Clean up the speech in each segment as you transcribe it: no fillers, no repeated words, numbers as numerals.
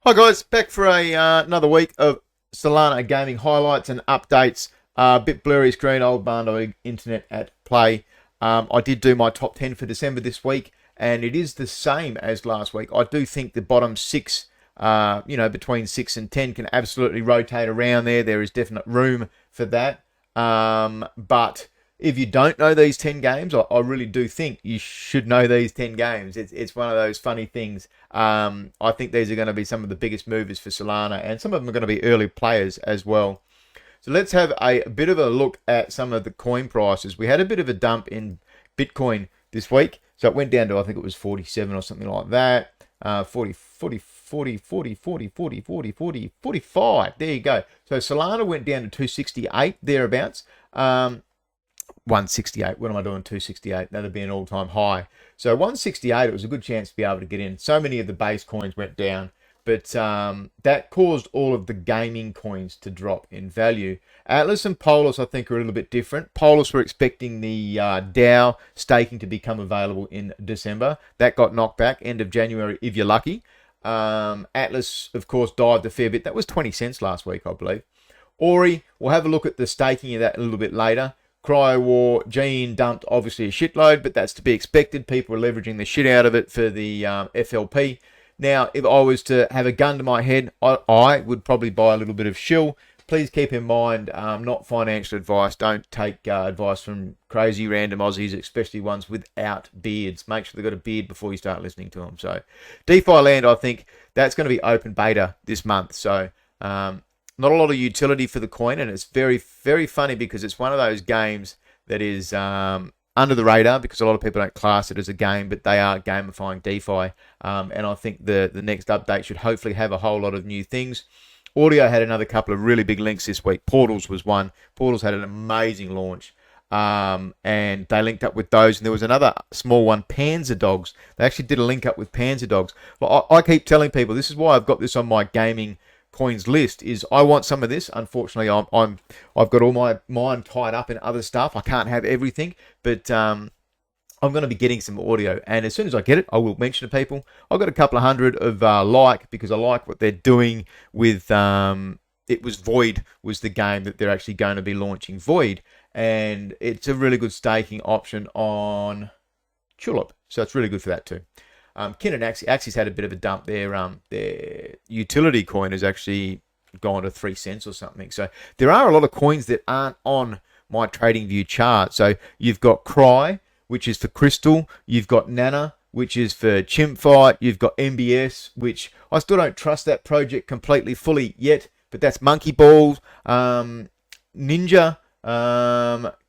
Hi guys, back for another week of Solana gaming highlights and updates. Bit blurry screen, old Barndog internet at play. I did do my top 10 for December this week, and it is the same as last week. I do think the bottom six, between 6 and 10 can absolutely rotate around there. There is definite room for that. But if you don't know these 10 games, I really do think you should know these 10 games. It's one of those funny things. I think these are going to be some of the biggest movers for Solana, and some of them are going to be early players as well. So let's have a bit of a look at some of the coin prices. We had a bit of a dump in Bitcoin this week. So it went down to, I think it was 47 or something like that. 45. There you go. So Solana went down to 268, thereabouts. 168. What am I doing? 268. That'd be an all-time high. So 168, it was a good chance to be able to get in. So many of the base coins went down, but that caused all of the gaming coins to drop in value. Atlas and Polus, I think, are a little bit different. Polus were expecting the DAO staking to become available in December. That got knocked back end of January, if you're lucky. Atlas, of course, dived a fair bit. That was 20 cents last week, I believe. Ori, we'll have a look at the staking of that a little bit later. Cryo War, Gene dumped obviously a shitload, but that's to be expected. People are leveraging the shit out of it for the FLP. Now, if I was to have a gun to my head, I would probably buy a little bit of shill. Please keep in mind, not financial advice. Don't take advice from crazy random Aussies, especially ones without beards. Make sure they've got a beard before you start listening to them. So, DeFi Land, I think that's going to be open beta this month. So, not a lot of utility for the coin, and it's very, very funny because it's one of those games that is under the radar because a lot of people don't class it as a game, but they are gamifying DeFi. And I think the next update should hopefully have a whole lot of new things. Audio had another couple of really big links this week. Portals was one. Portals had an amazing launch. And they linked up with those, and there was another small one, Panzer Dogs. They actually did a link up with Panzer Dogs. Well, I keep telling people, this is why I've got this on my gaming coins list, is I want some of this. Unfortunately, I've got all my mind tied up in other stuff. I can't have everything, but I'm going to be getting some audio, and as soon as I get it, I will mention to people. I've got a couple of hundred of because I like what they're doing with it was Void was the game that they're actually going to be launching, Void, and it's a really good staking option on Tulip, so it's really good for that too. Kin and Axie's had a bit of a dump there. Their utility coin has actually gone to 3 cents or something. So there are a lot of coins that aren't on my TradingView chart. So you've got Cry, which is for Crystal. You've got Nana, which is for Chimp Fight. You've got MBS, which I still don't trust that project completely fully yet, but that's Monkey Balls, Ninja,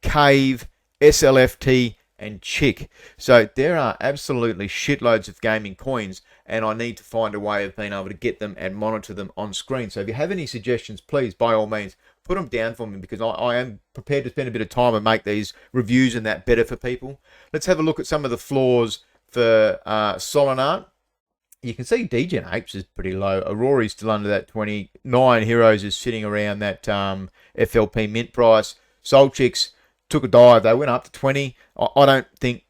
Cave, SLFT, and Chick. So there are absolutely shitloads of gaming coins, and I need to find a way of being able to get them and monitor them on screen. So if you have any suggestions, please, by all means, put them down for me, because I am prepared to spend a bit of time and make these reviews and that better for people. Let's have a look at some of the floors for Solana. You can see Degen Apes is pretty low. Aurora's still under that 29. Heroes is sitting around that FLP mint price. Soul Chicks took a dive. They went up to 20. I don't think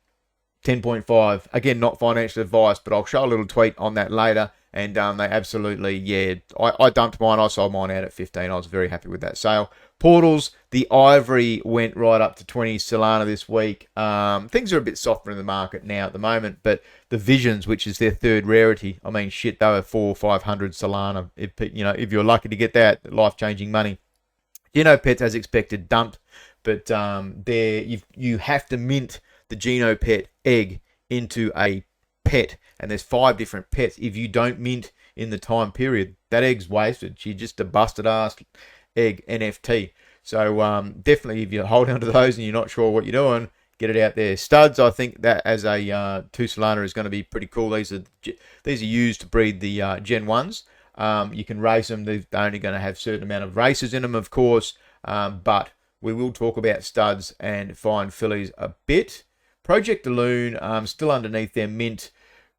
10.5. Again, not financial advice, but I'll show a little tweet on that later. And they absolutely, yeah, I dumped mine. I sold mine out at 15. I was very happy with that sale. Portals, the Ivory went right up to 20 Solana this week. Things are a bit softer in the market now at the moment, but the Visions, which is their third rarity, I mean, shit, they were 400 or 500 Solana. If you're lucky to get that, life-changing money. Pets, as expected, dumped. But there, you have to mint the Geno Pet egg into a pet, and there's 5 different pets. If you don't mint in the time period, that egg's wasted. She's just a busted ass egg NFT. So definitely, if you're holding on to those and you're not sure what you're doing, get it out there. Studs, I think that as a 2 Solana is going to be pretty cool. These are used to breed the Gen 1s. You can race them. They're only going to have a certain amount of races in them, of course, but we will talk about studs and fine fillies a bit. Project Loon, still underneath their mint.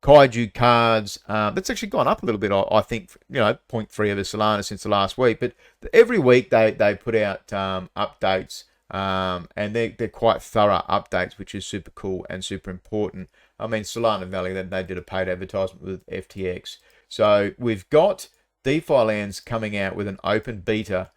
Kaiju cards, that's actually gone up a little bit, I think, 0.3 of a Solana since the last week. But every week they put out updates, and they're quite thorough updates, which is super cool and super important. I mean, Solana Valley, they did a paid advertisement with FTX. So we've got DeFi Land's coming out with an open beta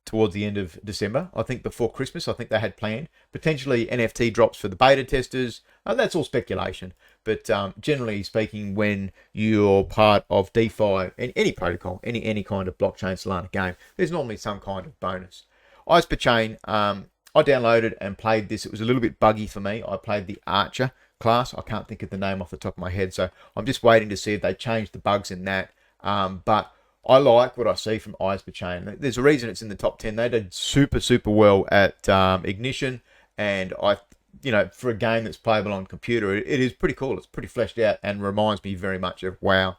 towards the end of December. I think before Christmas, I think they had planned. Potentially NFT drops for the beta testers. That's all speculation. But generally speaking, when you're part of DeFi, any protocol, any kind of blockchain Solana game, there's normally some kind of bonus. Ice Per Chain, I downloaded and played this. It was a little bit buggy for me. I played the Archer class. I can't think of the name off the top of my head, so I'm just waiting to see if they change the bugs in that. But I like what I see from Ice Per Chain. There's a reason it's in the top 10. They did super well at Ignition, and for a game that's playable on computer, it is pretty cool. It's pretty fleshed out and reminds me very much of WoW.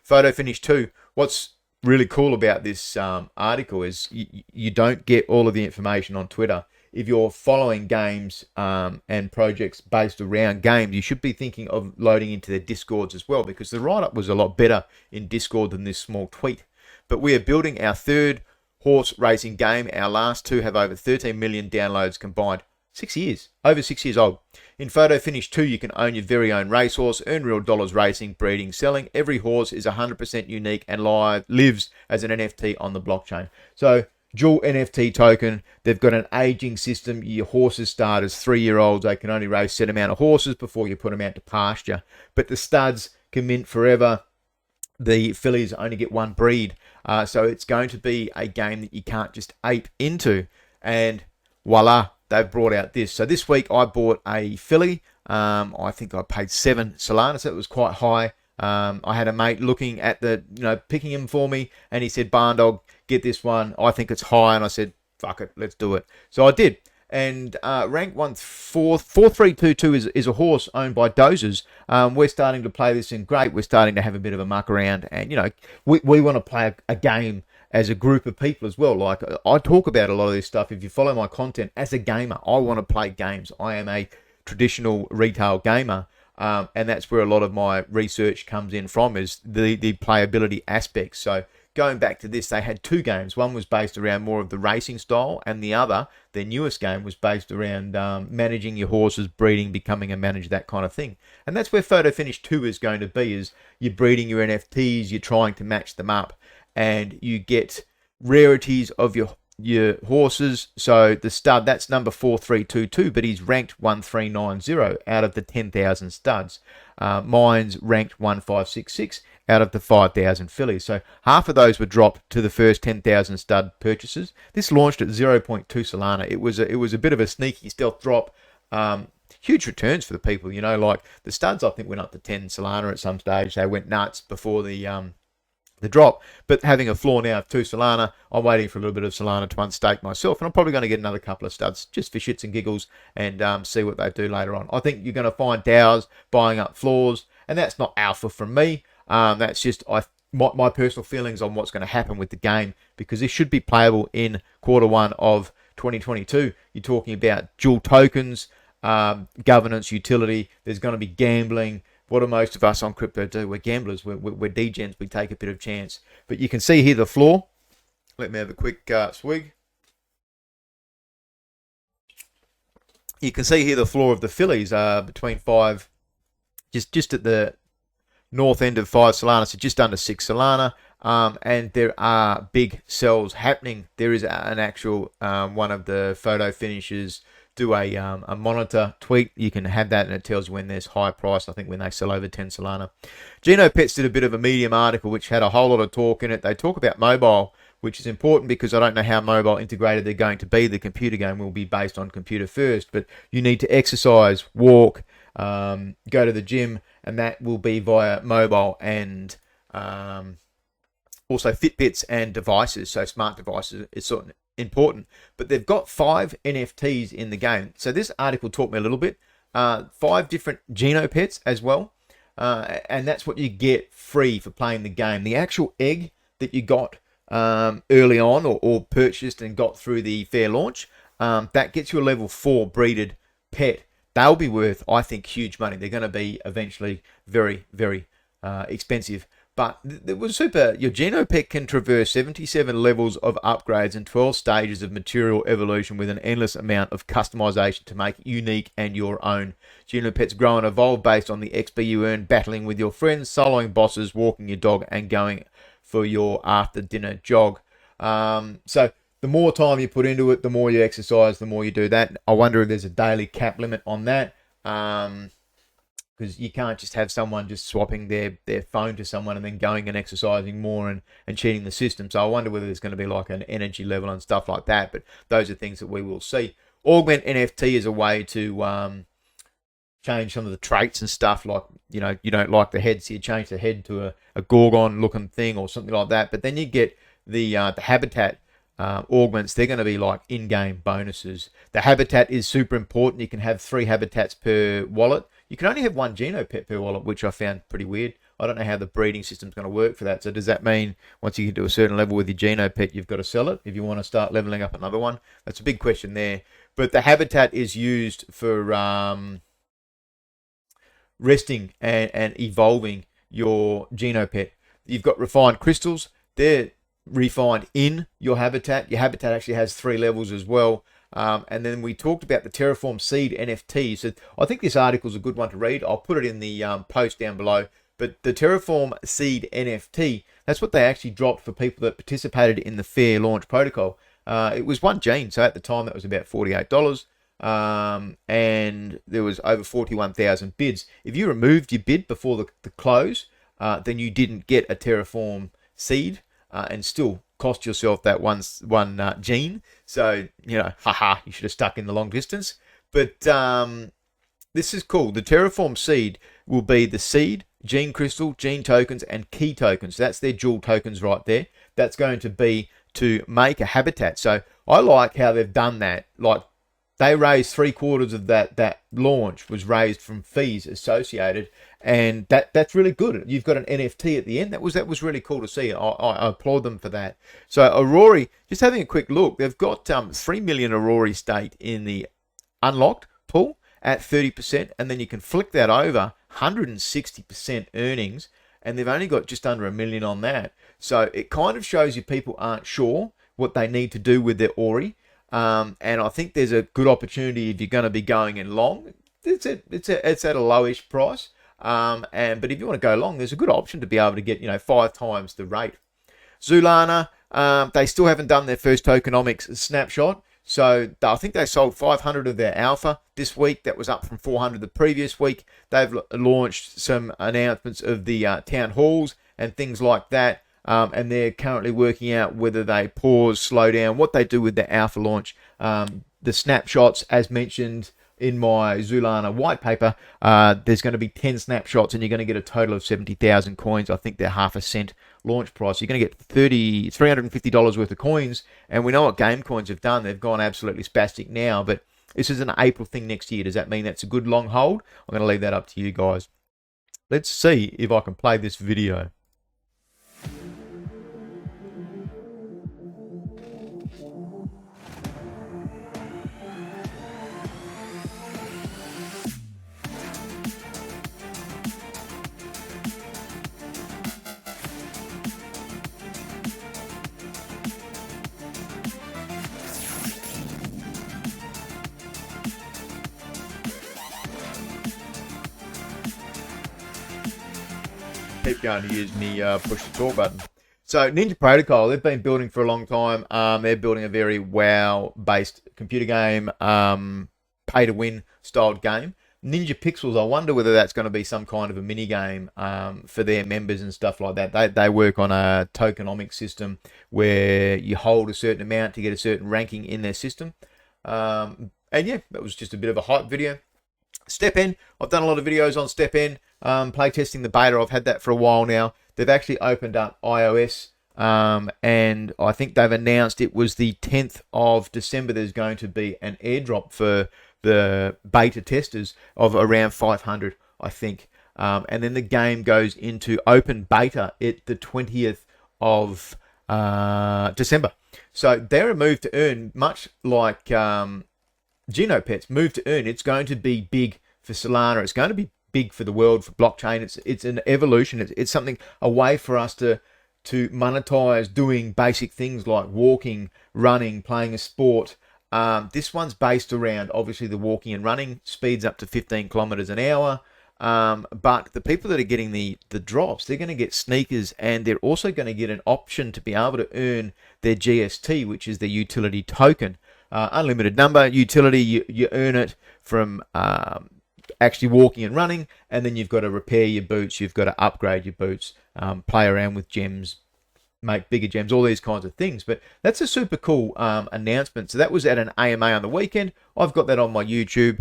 Photo Finish 2. What's really cool about this article is you don't get all of the information on Twitter. If you're following games and projects based around games, you should be thinking of loading into their Discords as well, because the write-up was a lot better in Discord than this small tweet. But we are building our third horse racing game. Our last two have over 13 million downloads combined. 6 years. Over 6 years old. In Photo Finish 2, you can own your very own racehorse, earn real dollars racing, breeding, selling. Every horse is 100% unique and lives as an NFT on the blockchain. So, dual NFT token. They've got an aging system. Your horses start as 3-year-olds. They can only race a set amount of horses before you put them out to pasture. But the studs can mint forever. The fillies only get one breed. So it's going to be a game that you can't just ape into. And voila, they've brought out this. So this week I bought a filly. I think I paid 7 Solana, so it was quite high. I had a mate looking at picking him for me, and he said, Barndog, get this one. I think it's high. And I said, fuck it, let's do it. So I did. And rank 4322 is a horse owned by Dozers. We're starting to play this in Grape. We're starting to have a bit of a muck around. And, we want to play a game as a group of people as well. Like, I talk about a lot of this stuff. If you follow my content as a gamer, I want to play games. I am a traditional retail gamer. And that's where a lot of my research comes in from, is the playability aspects. So going back to this, they had 2 games. One was based around more of the racing style, and the other, their newest game, was based around managing your horses, breeding, becoming a manager, that kind of thing. And that's where Photo Finish 2 is going to be, is you're breeding your NFTs, you're trying to match them up, and you get rarities of your horses. So the stud, that's number 4322, but he's ranked 1390 out of the 10,000 studs. Mine's ranked 1566 out of the 5,000 fillies. So half of those were dropped to the first 10,000 stud purchases. This launched at 0.2 Solana. It was a bit of a sneaky stealth drop. Huge returns for the people, like the studs I think went up to 10 Solana at some stage. They went nuts before the drop, but having a floor now of 2 Solana, I'm waiting for a little bit of Solana to unstake myself, and I'm probably going to get another couple of studs just for shits and giggles and see what they do later on. I think you're going to find DAOs buying up floors, and that's not alpha from me. That's just my personal feelings on what's going to happen with the game, because this should be playable in Q1 of 2022. You're talking about dual tokens, governance, utility. There's going to be gambling. What do most of us on crypto do? We're gamblers. We're degens. We take a bit of chance. But you can see here the floor. Let me have a quick swig. You can see here the floor of the fillies between 5, just at the north end of 5 Solana, so just under 6 Solana. And there are big sells happening. There is an actual one of the photo finishes do a monitor tweet. You can have that, and it tells you when there's high price, I think when they sell over 10 Solana. Geno Pets did a bit of a Medium article which had a whole lot of talk in it. They talk about mobile, which is important because I don't know how mobile integrated they're going to be. The computer game will be based on computer first, but you need to exercise, walk, go to the gym, and that will be via mobile and also Fitbits and devices. So smart devices is sort of important, but they've got 5 NFTs in the game. So this article taught me a little bit. 5 different Geno Pets as well, and that's what you get free for playing the game. The actual egg that you got early on or purchased and got through the fair launch, that gets you a level 4 breeded pet. They'll be worth, I think, huge money. They're going to be eventually very, very expensive. But it was super. Your Genopet can traverse 77 levels of upgrades and 12 stages of material evolution with an endless amount of customization to make it unique and your own. Genopets grow and evolve based on the XP you earn battling with your friends, soloing bosses, walking your dog, and going for your after-dinner jog. So the more time you put into it, the more you exercise, the more you do that. I wonder if there's a daily cap limit on that. Because you can't just have someone just swapping their phone to someone and then going and exercising more and cheating the system. So I wonder whether there's going to be like an energy level and stuff like that. But those are things that we will see. Augment NFT is a way to change some of the traits and stuff. Like, you know, you don't like the head, so you change the head to a Gorgon looking thing or something like that. But then you get the habitat augments. They're going to be like in-game bonuses. The habitat is super important. You can have 3 habitats per wallet. You can only have 1 Genopet per wallet, which I found pretty weird. I don't know how the breeding system's going to work for that. So does that mean once you get to a certain level with your Genopet, you've got to sell it if you want to start leveling up another one? That's a big question there. But the habitat is used for resting and evolving your Genopet. You've got refined crystals. They're refined in your habitat. Your habitat actually has 3 levels as well. And then we talked about the Terraform Seed NFT. So I think this article is a good one to read. I'll put it in the post down below. But the Terraform Seed NFT, that's what they actually dropped for people that participated in the fair launch protocol. It was 1 gene. So at the time, that was about $48. And there was over 41,000 bids. If you removed your bid before the close, then you didn't get a Terraform Seed and still cost yourself that one gene. So, you know, you should have stuck in the long distance. But this is cool. The Terraform Seed will be the seed, gene crystal, gene tokens, and key tokens. That's their dual tokens right there. That's going to be to make a habitat. So I like how they've done that. Like, they raised 3/4 of that launch was raised from fees associated, and that's really good. You've got an NFT at the end. That was really cool to see. I applaud them for that. So Aurora, just having a quick look, they've got 3 million Aurora staked in the unlocked pool at 30%, and then you can flick that over 160% earnings, and they've only got just under 1 million on that. So it kind of shows you people aren't sure what they need to do with their Ori. And I think there's a good opportunity if you're going to be going in long. It's at a lowish price. But if you want to go long, there's a good option to be able to get 5 times the rate. Solana, they still haven't done their first tokenomics snapshot. So I think they sold 500 of their alpha this week. That was up from 400 the previous week. They've launched some announcements of the town halls and things like that. And they're currently working out whether they pause, slow down, what they do with the alpha launch. The snapshots, as mentioned in my Solana white paper, there's going to be 10 snapshots and you're going to get a total of 70,000 coins. I think they're half a cent launch price. You're going to get $350 worth of coins. And we know what game coins have done. They've gone absolutely spastic now, but this is an April thing next year. Does that mean that's a good long hold? I'm going to leave that up to you guys. Let's see if I can play this video. Keep going to use me push the talk button. So Ninja Protocol, they've been building for a long time. They're building a very WoW-based computer game, pay-to-win styled game. Ninja Pixels, I wonder whether that's going to be some kind of a mini game for their members and stuff like that. They work on a tokenomic system where you hold a certain amount to get a certain ranking in their system. And yeah, that was just a bit of a hype video. StepN, I've done a lot of videos on StepN, playtesting the beta. I've had that for a while now. They've actually opened up iOS, and I think they've announced it was the 10th of December. There's going to be an airdrop for the beta testers of around 500, I think. And then the game goes into open beta at the 20th of December. So they're a move to earn, much like Genopet's move to earn. It's going to be big for Solana. It's going to be big for the world, for blockchain. It's an evolution. It's something, a way for us to monetize doing basic things like walking, running, playing a sport. This one's based around, obviously, the walking and running, speeds up to 15 kilometers an hour. But the people that are getting the drops, they're going to get sneakers, and they're also going to get an option to be able to earn their GST, which is the utility token. Unlimited number utility, you earn it from actually walking and running, and then you've got to repair your boots, you've got to upgrade your boots, play around with gems, make bigger gems, all these kinds of things. But that's a super cool announcement. So that was at an AMA on the weekend. I've got that on my YouTube.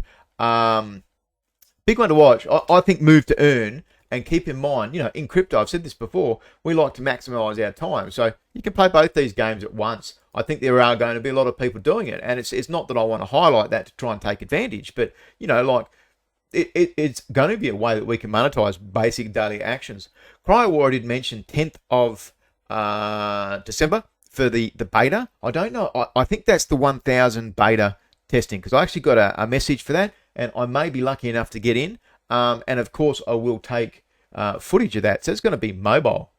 Big one to watch. I think move to earn, and keep in mind, in crypto, I've said this before, we like to maximize our time. So you can play both these games at once. I think there are going to be a lot of people doing it, and it's not that I want to highlight that to try and take advantage, but it's going to be a way that we can monetize basic daily actions. CryoWar, I did mention 10th of December for the beta. I don't know. I think that's the 1000 beta testing, because I actually got a message for that, and I may be lucky enough to get in. And of course, I will take footage of that. So it's going to be mobile.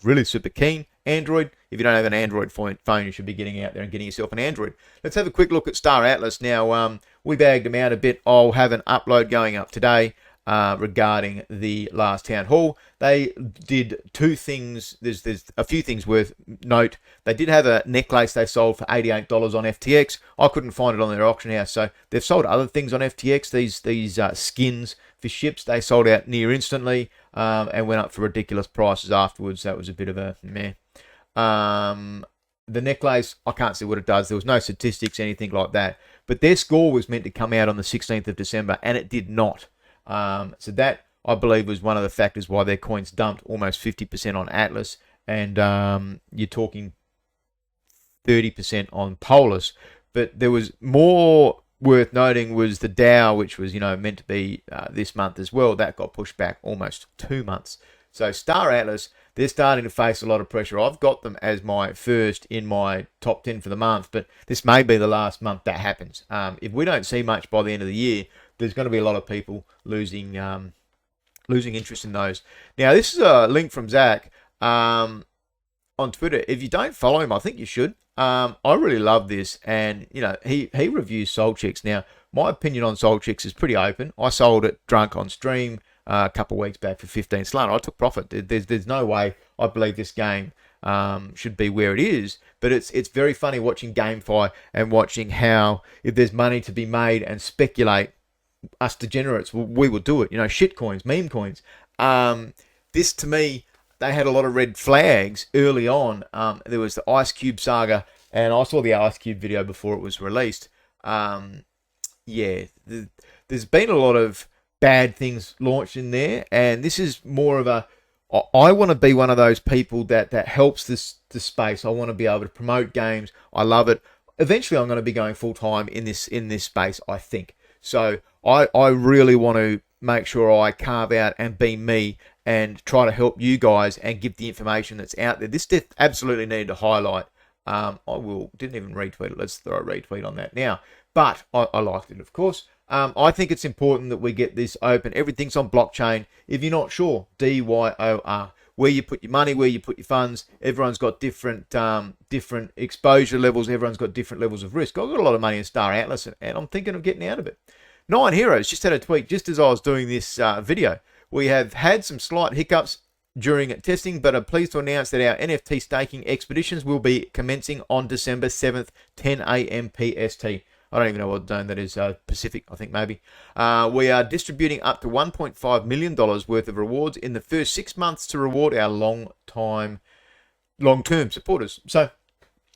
Really super keen. Android. If you don't have an Android phone, you should be getting out there and getting yourself an Android. Let's have a quick look at Star Atlas. Now, we bagged them out a bit. I'll have an upload going up today regarding the last town hall. They did two things. There's a few things worth note. They did have a necklace they sold for $88 on FTX. I couldn't find it on their auction house. So they've sold other things on FTX. These skins for ships, they sold out near instantly and went up for ridiculous prices afterwards. That was a bit of a meh. The necklace, I can't see what it does. There was no statistics, anything like that. But their score was meant to come out on the 16th of December, and it did not. So that, I believe, was one of the factors why their coins dumped almost 50% on Atlas, and you're talking 30% on Polus. But there was more worth noting was the DAO, which was meant to be this month as well. That got pushed back almost 2 months. So Star Atlas, they're starting to face a lot of pressure. I've got them as my first in my top 10 for the month, but this may be the last month that happens. If we don't see much by the end of the year, there's going to be a lot of people losing interest in those. Now, this is a link from Zach on Twitter. If you don't follow him, I think you should. I really love this, and he reviews Soul Chicks. Now, my opinion on Soul Chicks is pretty open. I sold it drunk on stream a couple of weeks back for 15 Solana. I took profit. There's no way I believe this game should be where it is, but it's very funny watching GameFi and watching how, if there's money to be made and speculate, us degenerates, we will do it. Shit coins, meme coins. This, to me, they had a lot of red flags early on. There was the Ice Cube saga, and I saw the Ice Cube video before it was released. There's been a lot of bad things launched in there, and this is more of a, I want to be one of those people that helps the space. I want to be able to promote games. I love it. Eventually, I'm going to be going full time in this space, I think. So I really want to make sure I carve out and be me and try to help you guys and give the information that's out there. This absolutely needed to highlight. Didn't even retweet it. Let's throw a retweet on that now. But I liked it, of course. I think it's important that we get this open. Everything's on blockchain. If you're not sure, DYOR. Where you put your money, where you put your funds. Everyone's got different exposure levels. Everyone's got different levels of risk. I've got a lot of money in Star Atlas, and I'm thinking of getting out of it. Nine Heroes just had a tweet just as I was doing this video. We have had some slight hiccups during testing, but are pleased to announce that our NFT staking expeditions will be commencing on December 7th, 10 a.m. PST. I don't even know what zone that is, Pacific, I think maybe. We are distributing up to $1.5 million worth of rewards in the first 6 months to reward our long-term supporters. So,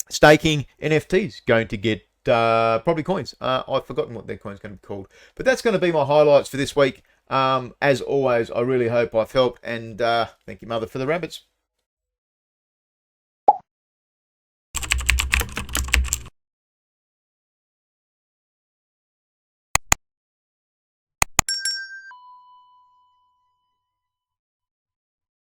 staking NFTs, going to get probably coins. I've forgotten what their coin's going to be called. But that's going to be my highlights for this week. As always, I really hope I've helped, and thank you, Mother, for the rabbits.